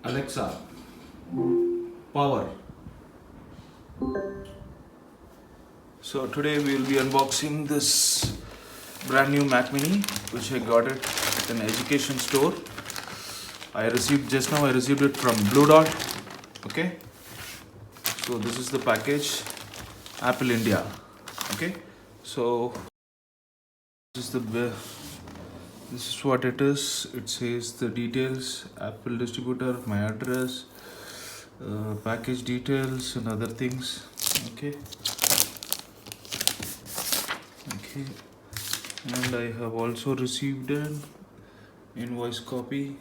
Alexa, power. So today we will be unboxing this brand new Mac Mini, which I got it at an education store. I received it from Blue Dot. Okay. So this is the package, Apple India. Okay. So this is what it is. It says the details, Apple distributor, my address, package details and other things. Okay. And I have also received an invoice copy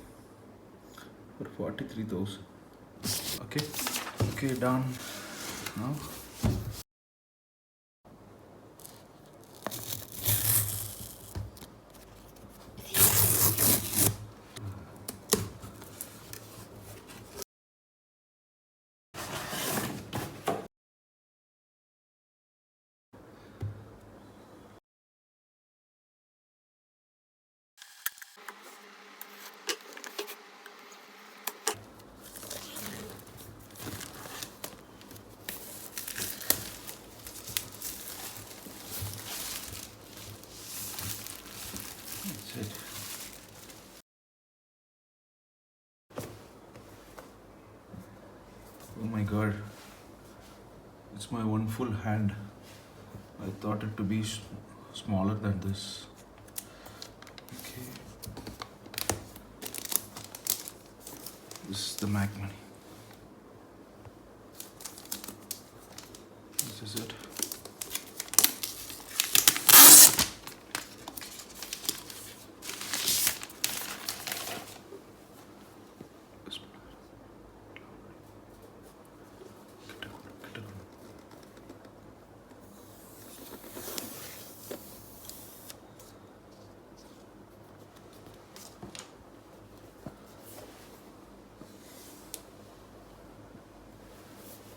for 43,000. Okay, done. Now that's it. Oh my god, it's my one full hand. I thought it to be smaller than this. Okay, this is the Mac Mini. This is it.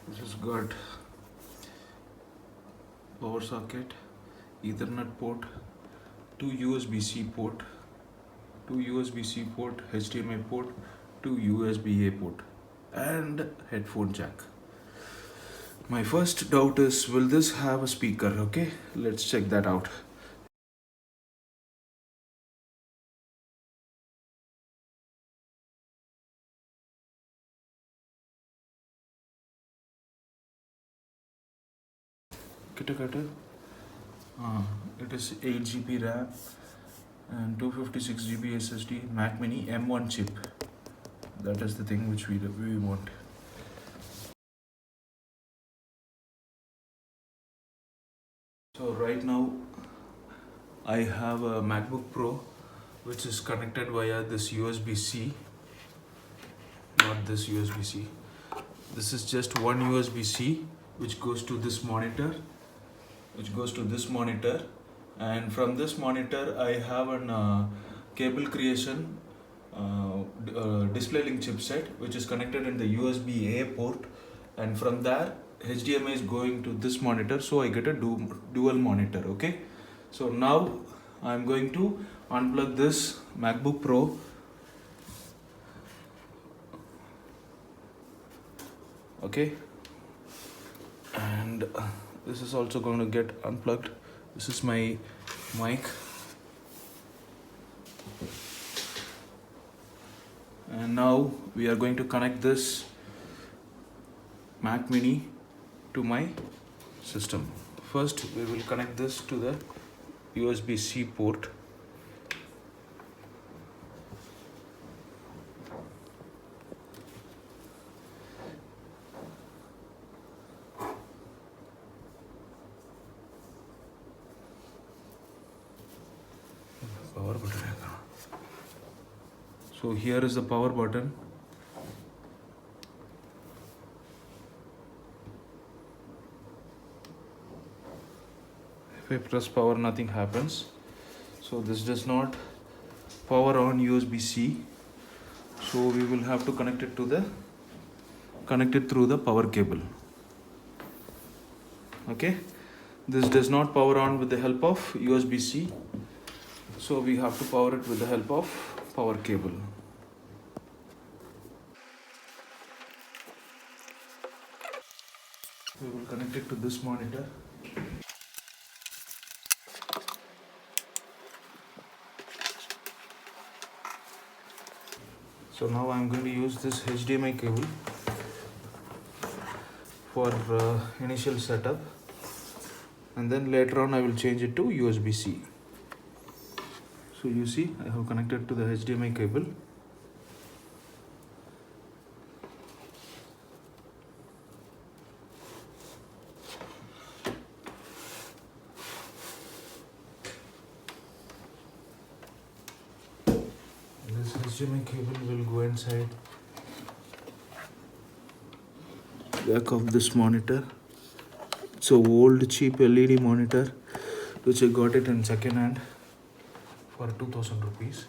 This has got power socket, Ethernet port, two USB-C port, HDMI port, two USB-A port, and headphone jack. My first doubt is, will this have a speaker? Okay, let's check that out. It is 8 GB RAM and 256 GB SSD, Mac Mini M1 chip. That is the thing which we want. So right now I have a MacBook Pro which is connected via this USB-C, not this USB-C. This is just one USB-C which goes to this monitor, and from this monitor I have an cable creation display link chipset which is connected in the USB-A port, and from there HDMI is going to this monitor, so I get a dual monitor. Okay, so now I'm going to unplug this MacBook Pro. Okay, and this is also going to get unplugged. This is my mic, and now we are going to connect this Mac Mini to my system. First we will connect this to the USB-C port. Power button. So here is the power button. If I press power, nothing happens. So this does not power on USB-C. So we will have to connect it through the power cable. Okay, this does not power on with the help of USB-C. So we have to power it with the help of power cable. connect it to this monitor. So now I'm going to use this HDMI cable for initial setup, and then later on I will change it to USB-C. So you see, I have connected to the HDMI cable. This HDMI cable will go inside back of this monitor. It's a old cheap LED monitor which I got it in second hand for 2000 rupees.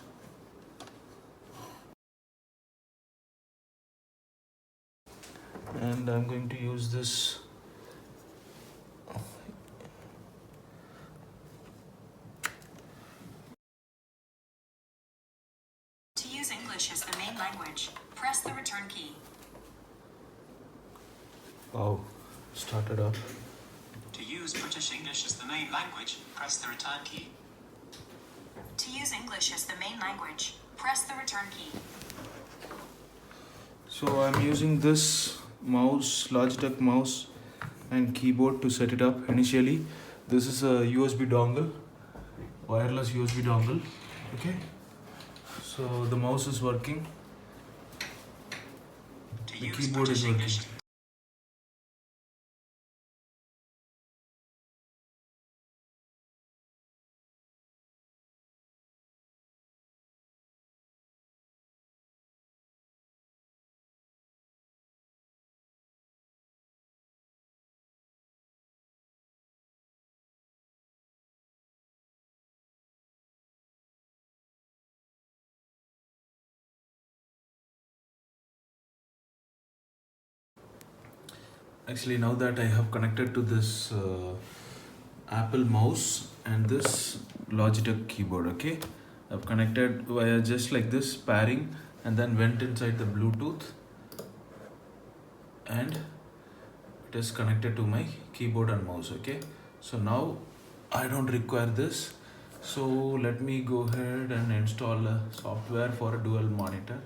And I'm going to use this To use English as the main language, press the return key. wow, started up. To use British English as the main language, press the return key. To use English as the main language, press the return key. So I'm using this mouse, Logitech mouse and keyboard to set it up initially. This is a USB dongle, wireless USB dongle. Okay, so the mouse is working, To the use keyboard British is working. English, Actually, now that I have connected to this Apple mouse and this Logitech keyboard, okay, I've connected via just like this pairing, and then went inside the Bluetooth, and it is connected to my keyboard and mouse. Okay, so now I don't require this. So let me go ahead and install a software for a dual monitor.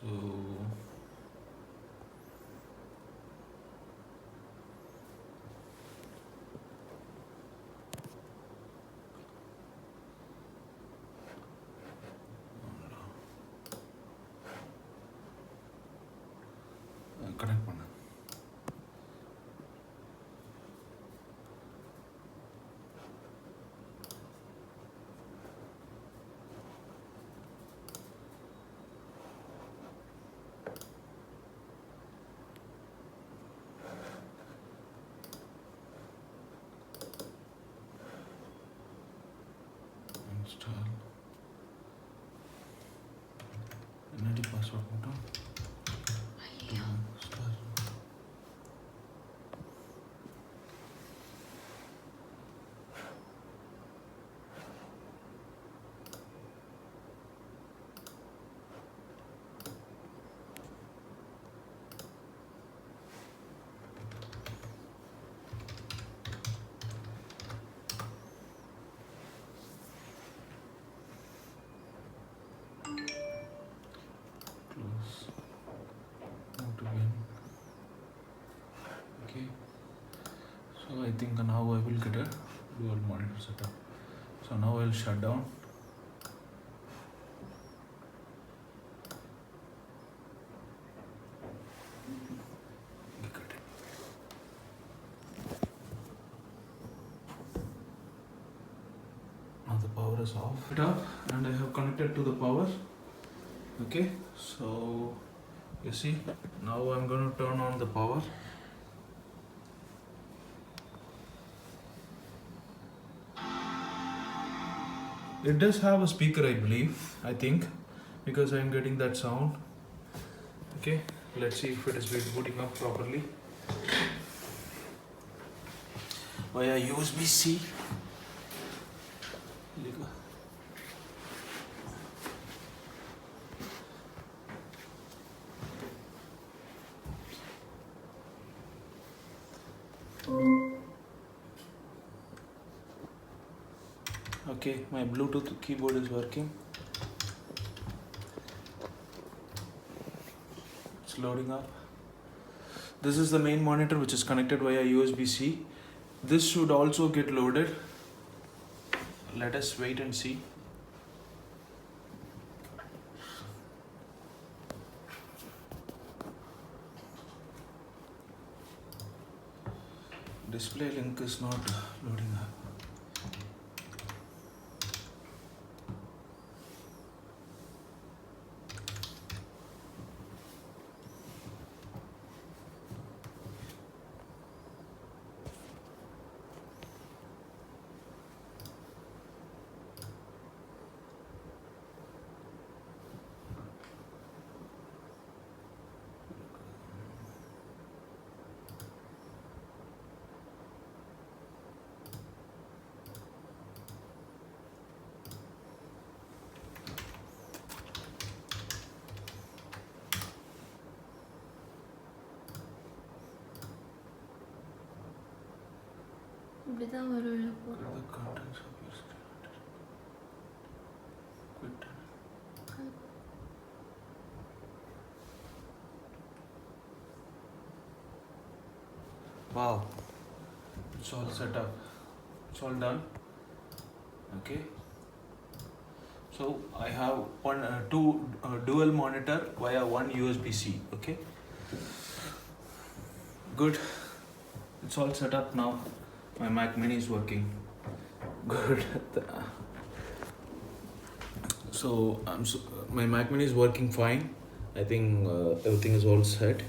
So connect பண்ண install என்னடி password மட்டும் install. Close. Move to win. Okay. So I think now I will get a dual monitor setup. So now I'll shut down. Got it. Now the power is off. It up, and I have connected to the power. Okay, so you see, now I'm going to turn on the power. It does have a speaker, I believe, I think, because I'm getting that sound. Okay, let's see if it is booting up properly. Via USB-C. Okay, my Bluetooth keyboard is working. It's loading up. This is the main monitor which is connected via USB-C. This should also get loaded. Let us wait and see. Display link is not loading up. இப்படிதான் வரும் The contents of your screen. Quit. Wow, it's all set up. It's all done. Okay. So I have two dual monitor via one USB-C. Okay. Good. It's all set up now. My Mac Mini is working. Good. So my Mac Mini is working fine. I think everything is all set.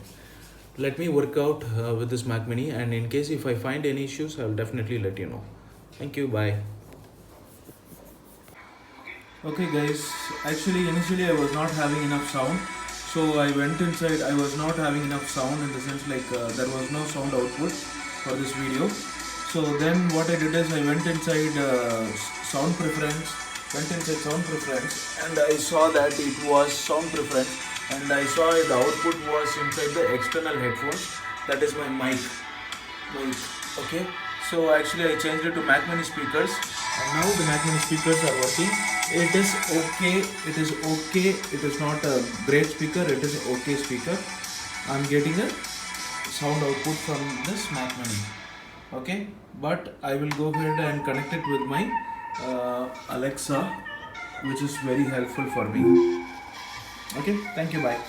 Let me work out with this Mac Mini, and in case if I find any issues, I will definitely let you know. Thank you. Bye. Okay guys, actually initially I was not having enough sound, so I went inside. I was not having enough sound in the sense like there was no sound output for this video. So then what I did is I went inside sound preference, and I saw that it was sound preference, and I saw the output was inside the external headphones. That is my mic. Okay. So actually I changed it to Mac Mini speakers, and now the Mac Mini speakers are working. It is okay. It is not a great speaker. It is okay speaker. I'm getting a sound output from this Mac Mini. Okay, but I will go ahead and connect it with my Alexa, which is very helpful for me. Okay, thank you. Bye.